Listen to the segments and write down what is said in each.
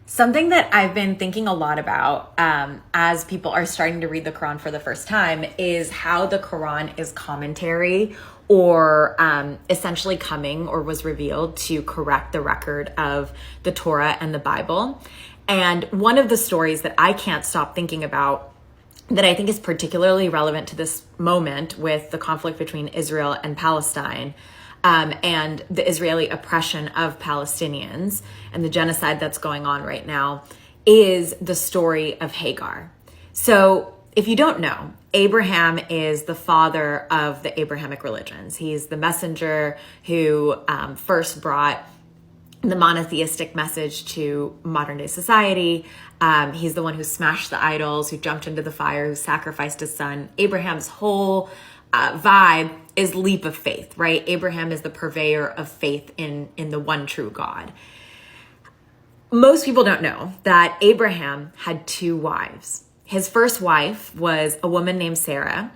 Something that I've been thinking a lot about as people are starting to read the Quran for the first time is how the Quran is commentary or essentially coming or was revealed to correct the record of the Torah and the Bible. And one of the stories that I can't stop thinking about that I think is particularly relevant to this moment with the conflict between Israel and Palestine and the Israeli oppression of Palestinians and the genocide that's going on right now is the story of Hagar. So if you don't know, Abraham is the father of the Abrahamic religions. He's the messenger who first brought the monotheistic message to modern day society. He's the one who smashed the idols, who jumped into the fire, who sacrificed his son. Abraham's whole vibe is leap of faith, right? Abraham is the purveyor of faith in the one true God. Most people don't know that Abraham had 2 wives. His first wife was a woman named Sarah,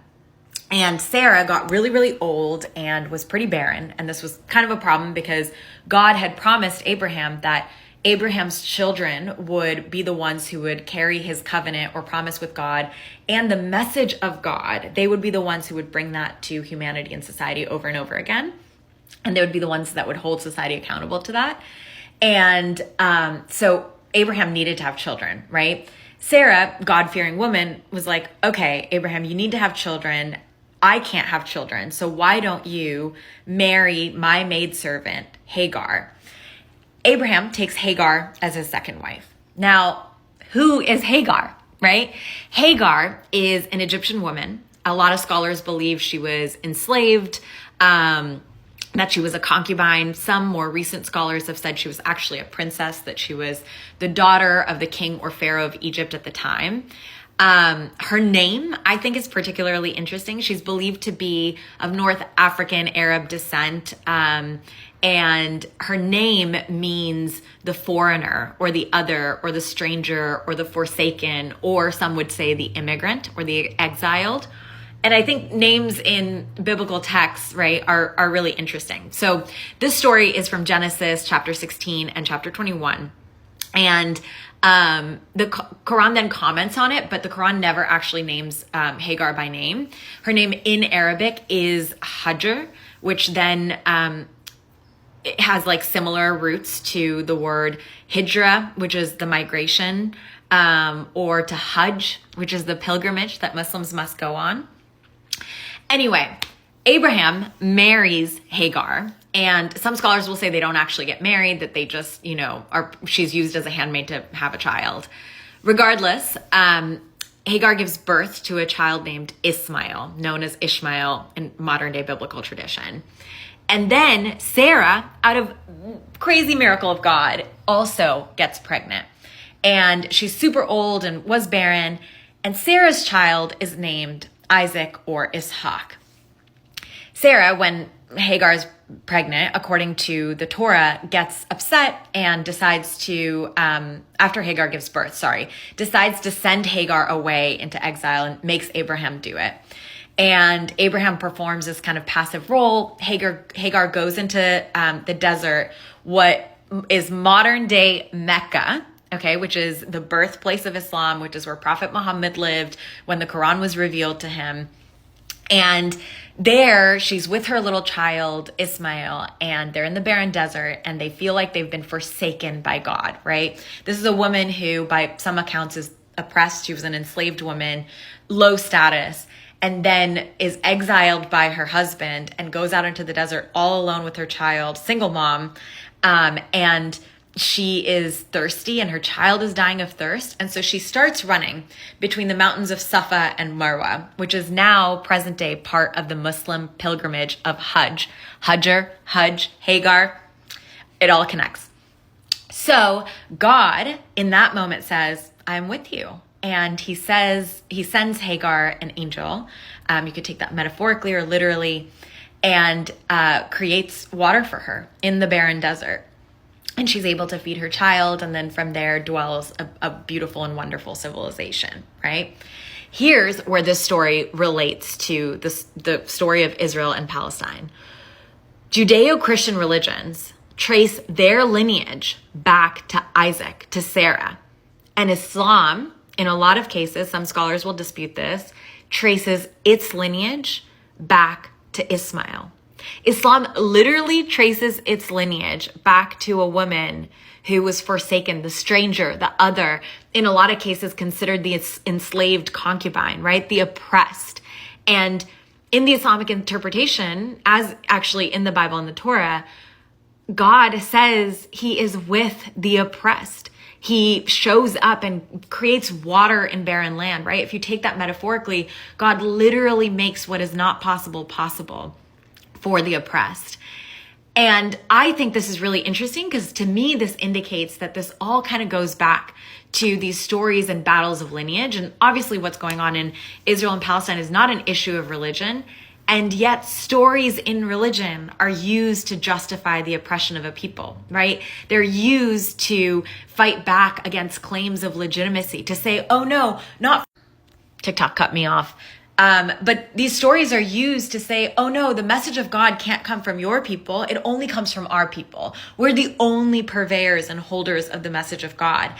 and Sarah got really, really old and was pretty barren. And this was kind of a problem because God had promised Abraham that Abraham's children would be the ones who would carry his covenant or promise with God and the message of God. They would be the ones who would bring that to humanity and society over and over again. And they would be the ones that would hold society accountable to that. And so Abraham needed to have children, right? Sarah, God-fearing woman, was like, okay, Abraham, you need to have children. I can't have children. So why don't you marry my maidservant, Hagar? Abraham takes Hagar as his second wife. Now, who is Hagar, right? Hagar is an Egyptian woman. A lot of scholars believe she was enslaved, that she was a concubine. Some more recent scholars have said she was actually a princess, that she was the daughter of the king or pharaoh of Egypt at the time. Her name, I think, is particularly interesting. She's believed to be of North African Arab descent, and her name means the foreigner or the other or the stranger or the forsaken, or some would say the immigrant or the exiled. And I think names in biblical texts, right, are really interesting. So this story is from Genesis chapter 16 and chapter 21. And the Quran then comments on it, but the Quran never actually names Hagar by name. Her name in Arabic is hājar, which then it has like similar roots to the word hijra, which is the migration, or to hajj, which is the pilgrimage that Muslims must go on. Anyway, Abraham marries Hagar, and some scholars will say they don't actually get married, that they just, she's used as a handmaid to have a child. Regardless, Hagar gives birth to a child named Ishmael, known as Ishmael in modern day biblical tradition. And then Sarah, out of crazy miracle of God, also gets pregnant. And she's super old and was barren. And Sarah's child is named Isaac or Ishaq. Sarah, when Hagar's pregnant, according to the Torah, gets upset and decides to, after Hagar gives birth, decides to send Hagar away into exile and makes Abraham do it. And Abraham performs this kind of passive role. Hagar goes into the desert, what is modern day Mecca, okay, which is the birthplace of Islam, which is where Prophet Muhammad lived when the Quran was revealed to him. And there she's with her little child, Ishmael, and they're in the barren desert, and they feel like they've been forsaken by God, right? This is a woman who, by some accounts, is oppressed. She was an enslaved woman, low status, and then is exiled by her husband and goes out into the desert all alone with her child, single mom, and she is thirsty and her child is dying of thirst. And so she starts running between the mountains of Safa and Marwa, which is now present day part of the Muslim pilgrimage of Hajj. Hājar, Hajj, Hagar, it all connects. So God in that moment says, I'm with you. And he sends Hagar an angel. You could take that metaphorically or literally, and creates water for her in the barren desert. And she's able to feed her child, and then from there dwells a beautiful and wonderful civilization, right? Here's where this story relates to the story of Israel and Palestine. Judeo-Christian religions trace their lineage back to Isaac, to Sarah. And Islam, in a lot of cases, some scholars will dispute this, traces its lineage back to Ishmael. Islam literally traces its lineage back to a woman who was forsaken, the stranger, the other, in a lot of cases considered the enslaved concubine, right? The oppressed. And in the Islamic interpretation, as actually in the Bible and the Torah, God says he is with the oppressed. He shows up and creates water in barren land, right? If you take that metaphorically, God literally makes what is not possible possible for the oppressed. And I think this is really interesting because to me, this indicates that this all kind of goes back to these stories and battles of lineage. And obviously what's going on in Israel and Palestine is not an issue of religion. And yet stories in religion are used to justify the oppression of a people, right? They're used to fight back against claims of legitimacy, to say, oh no, not TikTok cut me off. But these stories are used to say, oh no, the message of God can't come from your people. It only comes from our people. We're the only purveyors and holders of the message of God.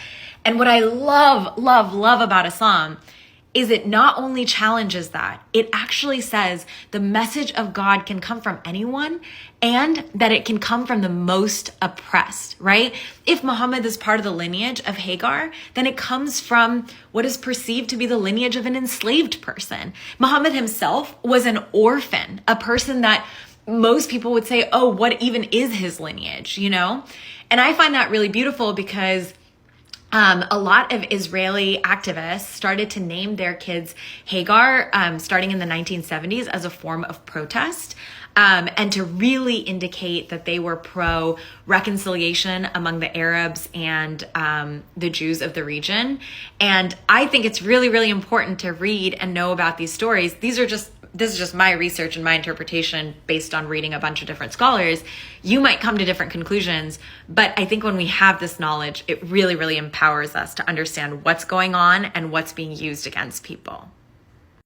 And what I love about Islam is it not only challenges that, it actually says the message of God can come from anyone and that it can come from the most oppressed, right? If Muhammad is part of the lineage of Hagar, then it comes from what is perceived to be the lineage of an enslaved person. Muhammad himself was an orphan, a person that most people would say, oh, what even is his lineage, you know? And I find that really beautiful because a lot of Israeli activists started to name their kids Hagar starting in the 1970s as a form of protest and to really indicate that they were pro-reconciliation among the Arabs and the Jews of the region. And I think it's really, really important to read and know about these stories. This is just my research and my interpretation based on reading a bunch of different scholars. You might come to different conclusions, but I think when we have this knowledge, it really, really empowers us to understand what's going on and what's being used against people.